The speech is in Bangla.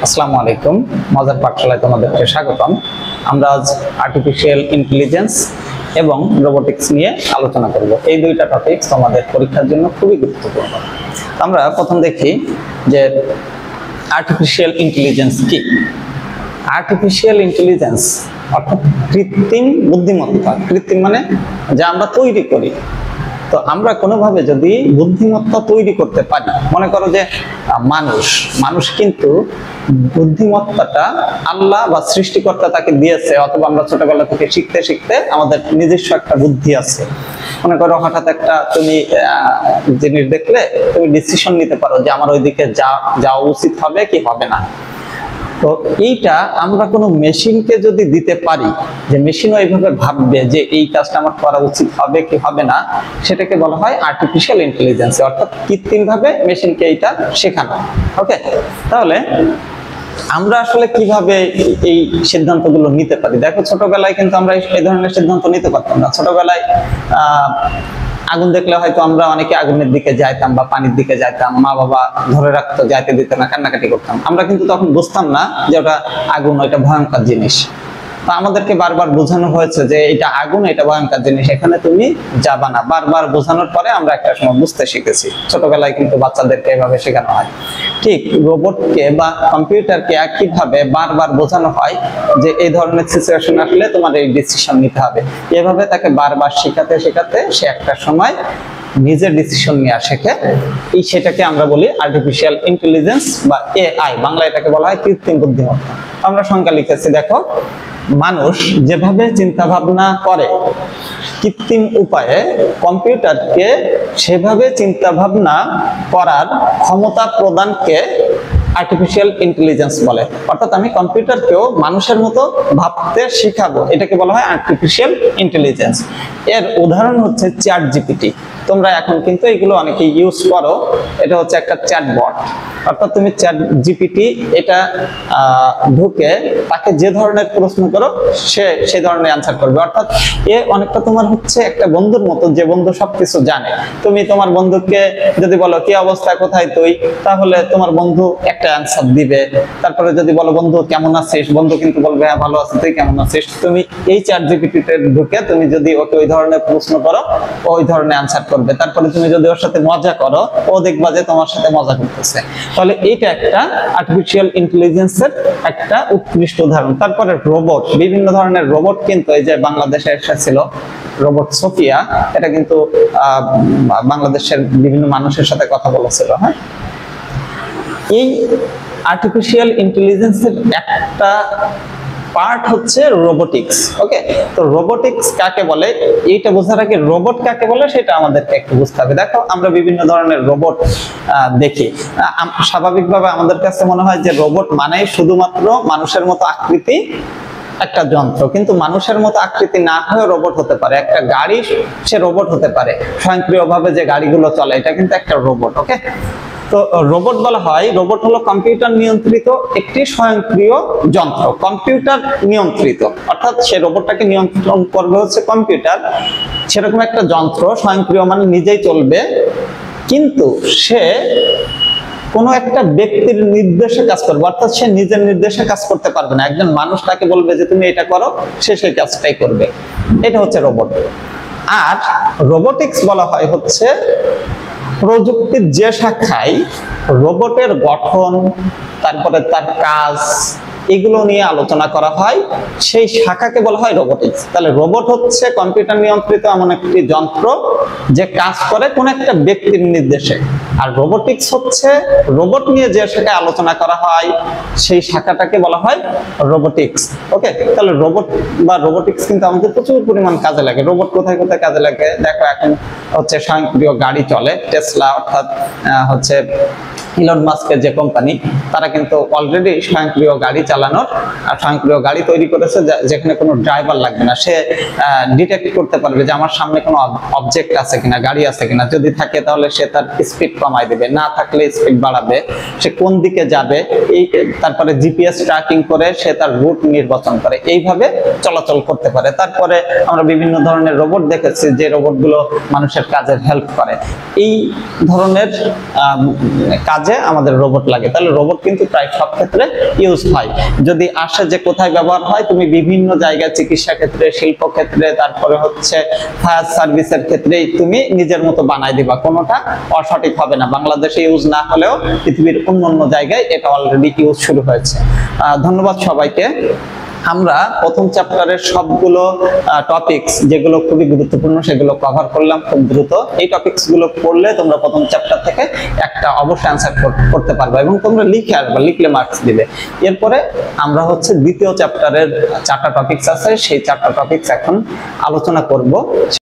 আসসালামু আলাইকুম, মজার পাঠশালায় তোমাদেরকে স্বাগতম। আমরা আজ আর্টিফিশিয়াল ইন্টেলিজেন্স এবং রোবোটিক্স নিয়ে আলোচনা করব। এই দুইটা টপিকস তোমাদের পরীক্ষার জন্য খুবই গুরুত্বপূর্ণ। আমরা প্রথম দেখি যে আর্টিফিশিয়াল ইন্টেলিজেন্স কি। আর্টিফিশিয়াল ইন্টেলিজেন্স অর্থাৎ কৃত্রিম বুদ্ধিমত্তা। কৃত্রিম মানে যা আমরা তৈরি করি। তো আমরা কোনোভাবে যদি বুদ্ধিমত্তা তৈরি করতে পারি, মনে করো যে মানুষ কিন্তু বুদ্ধিমত্তাটা আল্লাহ বা সৃষ্টিকর্তা তাকে দিয়েছে, অথবা আমরা ছোটবেলা থেকে শিখতে শিখতে আমাদের নিজস্ব একটা বুদ্ধি আছে। মনে করো হঠাৎ একটা তুমি জিনিস দেখলে তুমি ডিসিশন নিতে পারো যে আমার ওইদিকে যাওয়া উচিত হবে কি হবে না। তো এইটা আমরা কোনো মেশিনকে যদি দিতে পারি, যে মেশিনও এইভাবে ভাববে যে এই কাজটা আমার করা উচিত হবে কি হবে না, সেটাকে বলা হয় আর্টিফিশিয়াল ইন্টেলিজেন্স, অর্থাৎ কৃত্রিম ভাবে মেশিনকে এইটা শেখানো। ওকে, তাহলে আমরা আসলে কিভাবে এই সিদ্ধান্তগুলো নিতে পারি? দেখো, ছোটবেলায় কিন্তু আমরা এই ধরনের সিদ্ধান্ত নিতে পারতাম না। ছোটবেলায় আগুন দেখলে হয়তো আমরা অনেকে আগুনের দিকে যাইতাম বা পানির দিকে যাইতাম, মা বাবা ধরে রাখতো, যাইতে দিত না, কান্নাকাটি করতাম। আমরা কিন্তু তখন বুঝতাম না যে ওটা আগুন, ওইটা ভয়ঙ্কর জিনিস। তো আমাদেরকে বারবার বোঝানো হয়েছে যে এটা আগুন, এটা ভয়ঙ্কর জিনিস, এখানে তুমি যাবা না। বারবার বোঝানোর পরে আমরা একটা সময় বুঝতে শিখেছি। ছোটবেলায় কিন্তু বাচ্চাদেরকে এভাবে শেখানো হয়। ঠিক রোবটকে বা কম্পিউটারকে একইভাবে বারবার বোঝানো হয় যে এই ধরনের সিচুয়েশন আসলে তোমার এই ডিসিশন নিতে হবে। এভাবে তাকে বারবার শেখাতে শেখাতে সে একটা সময় নিজের ডিসিশন নিয়ে শেখে। সেটাকে আমরা বলি আর্টিফিশিয়াল ইন্টেলিজেন্স বা এআই। বাংলা এটাকে বলা হয় কৃত্রিম বুদ্ধিমত্তা। আমরা সংজ্ঞা লিখেছি, দেখো, মানুষ যেভাবে চিন্তা ভাবনা করে কৃত্রিম উপায়ে কম্পিউটারকে সেভাবে চিন্তা ভাবনা করার ক্ষমতা প্রদানকে আর্টিফিশিয়াল ইন্টেলিজেন্স বলে। অর্থাৎ আমি কম্পিউটারকেও মানুষের মতো ভাবতে শিখাবো, এটাকে বলা হয় আর্টিফিশিয়াল ইন্টেলিজেন্স। এর উদাহরণ হচ্ছে চ্যাট জিপিটি। তোমরা এখন কিন্তু এগুলো অনেকে ইউজ করো। এটা হচ্ছে একটা চ্যাটবট। অর্থাৎ তুমি চ্যাট জিপিটি এটা ঢুকে তাকে যে ধরনের প্রশ্ন করো সে সেই ধরনের অ্যান্সার করবে। অর্থাৎ এ অনেকটা তোমার হচ্ছে একটা বন্ধুর মতো, যে বন্ধু সবকিছু জানে। তুমি তোমার বন্ধুকে যদি বলো কি অবস্থা, কোথায় তুই, তাহলে তোমার বন্ধু একটা অ্যান্সার দিবে। তারপরে যদি বলো বন্ধু কেমন আছিস, বন্ধু কিন্তু বলবে হ্যাঁ ভালো আছি, তুই কেমন আছিস। তুমি এই চ্যাট জিপিটিতে ঢুকে তুমি যদি ওকে ওই ধরনের প্রশ্ন করো, ওই ধরনের অ্যান্সার করবে। তারপরে তুমি যদি ওর সাথে মজা করো, ও দেখবা যে তোমার সাথে মজা করতেছে। তাহলে এটা একটা আর্টিফিশিয়াল ইন্টেলিজেন্সের একটা উৎকৃষ্ট উদাহরণ। তারপরে রোবট, বিভিন্ন ধরনের রোবট কিন্তু এই যে বাংলাদেশে এসেছিল রোবট সোফিয়া, এটা কিন্তু বাংলাদেশের বিভিন্ন মানুষের সাথে কথা বলেছিল। হ্যাঁ, এই আর্টিফিশিয়াল ইন্টেলিজেন্সের একটা পার্ট হচ্ছে রোবোটিক্স। ওকে, তো রোবোটিক্স কাকে বলে এইটা বোঝার আগে রোবট কাকে বলে সেটা আমাদেরকে একটু বুঝতে হবে। দেখো, আমরা বিভিন্ন ধরনের রোবট দেখি। স্বাভাবিকভাবে আমাদের কাছে মনে হয় যে রোবট মানেই শুধুমাত্র মানুষের মতো আকৃতি একটা যন্ত্র, কিন্তু মানুষের মতো আকৃতি না হয়ে রোবট হতে পারে। একটা গাড়ি সে রোবট হতে পারে, স্বয়ংক্রিয়ভাবে যে গাড়িগুলো চলে এটা কিন্তু একটা রোবট। ওকে, তো রোবট বলা হয়, রোবট হলো কম্পিউটার নিয়ন্ত্রিত একটি স্বয়ংক্রিয় যন্ত্র। কম্পিউটার নিয়ন্ত্রিত অর্থাৎ সে রোবটটাকে নিয়ন্ত্রণ করবে হচ্ছে কম্পিউটার। সেরকম একটা যন্ত্র, স্বয়ংক্রিয় মানে নিজেই চলবে, কিন্তু সে কোনো একটা ব্যক্তির নির্দেশে কাজ করবে। অর্থাৎ সে নিজের নির্দেশে কাজ করতে পারবে না। একজন মানুষ তাকে বলবে যে তুমি এটা করো, সে সেই কাজটাই করবে। এটা হচ্ছে রোবট। আর রোবোটিক্স বলা হয় হচ্ছে প্রযুক্তির যে শাখায় রোবটের গঠন, তারপরে তার কাজ, এগুলো নিয়ে আলোচনা করা হয়, সেই শাখাকে বলা হয় রোবোটিক্স। তাহলে রোবট হচ্ছে কম্পিউটার নিয়ন্ত্রিত এমন একটি যন্ত্র যে কাজ করে কোন একটা ব্যক্তির নির্দেশে। আর রোবোটিক্স হচ্ছে রোবট নিয়ে যে শাখায় আলোচনা করা হয় সেই শাখাটাকে বলা হয় রোবোটিক্স। ওকে, তাহলে রোবট বা রোবোটিক্স কিন্তু আমাদের প্রচুর পরিমাণ কাজে লাগে। রোবট কোথায় কোথায় কাজে লাগে দেখো, এখন হচ্ছে স্বয়ংক্রিয় গাড়ি চলে, টেসলা অর্থাৎ হচ্ছে ইলন মাস্কের যে কোম্পানি, তারা কিন্তু অলরেডি স্বয়ংক্রিয় গাড়ি চালানোর স্বয়ংক্রিয় গাড়ি তৈরি করেছে, যেখানে কোনো ড্রাইভার লাগবে না। সে ডিটেক্ট করতে পারবে যে আমার সামনে কোনো অবজেক্ট আছে কিনা, গাড়ি আছে কিনা। যদি থাকে তাহলে সে তার স্পিড কমায় দেবে, না থাকলে স্পিড বাড়াবে। সে কোন দিকে যাবে এই তারপরে জিপিএস ট্র্যাকিং করে সে তার রুট নির্বাচন করে, এইভাবে চলাচল করতে পারে। তারপরে আমরা বিভিন্ন ধরনের রোবট দেখেছি যে রোবটগুলো মানুষের কাজের হেল্প করে। এই ধরনের কাজে আমাদের রোবট লাগে। তাহলে রোবট কিন্তু প্রায় সব ক্ষেত্রে ইউজ হয়। যদি আসে যে কোথায় ব্যবহার হয়, তুমি বিভিন্ন জায়গায় চিকিৎসা ক্ষেত্রে, শিল্প ক্ষেত্রে, তারপরে হচ্ছে ফায়ার সার্ভিসের ক্ষেত্রে তুমি নিজের মতো বানাই দিবা, কোনোটা অসঠিক হবে না। বাংলাদেশে ইউজ না হলেও পৃথিবীর অন্য জায়গায় এটা অলরেডি ইউজ শুরু হয়েছে। ধন্যবাদ সবাইকে। আমরা প্রথম চ্যাপ্টারের সবগুলো টপিকস যেগুলো খুবই গুরুত্বপূর্ণ সেগুলো কভার করলাম খুব দ্রুত। এই টপিকস গুলো পড়লে তোমরা প্রথম চ্যাপ্টার থেকে একটা অবশ্যই অ্যান্সার করতে পারবে এবং তোমরা লিখে আসবে, লিখলে মার্কস দিবে। এরপরে আমরা হচ্ছে দ্বিতীয় চ্যাপ্টারের 4টা টপিকস আছে, সেই 4টা টপিকস এখন আলোচনা করব।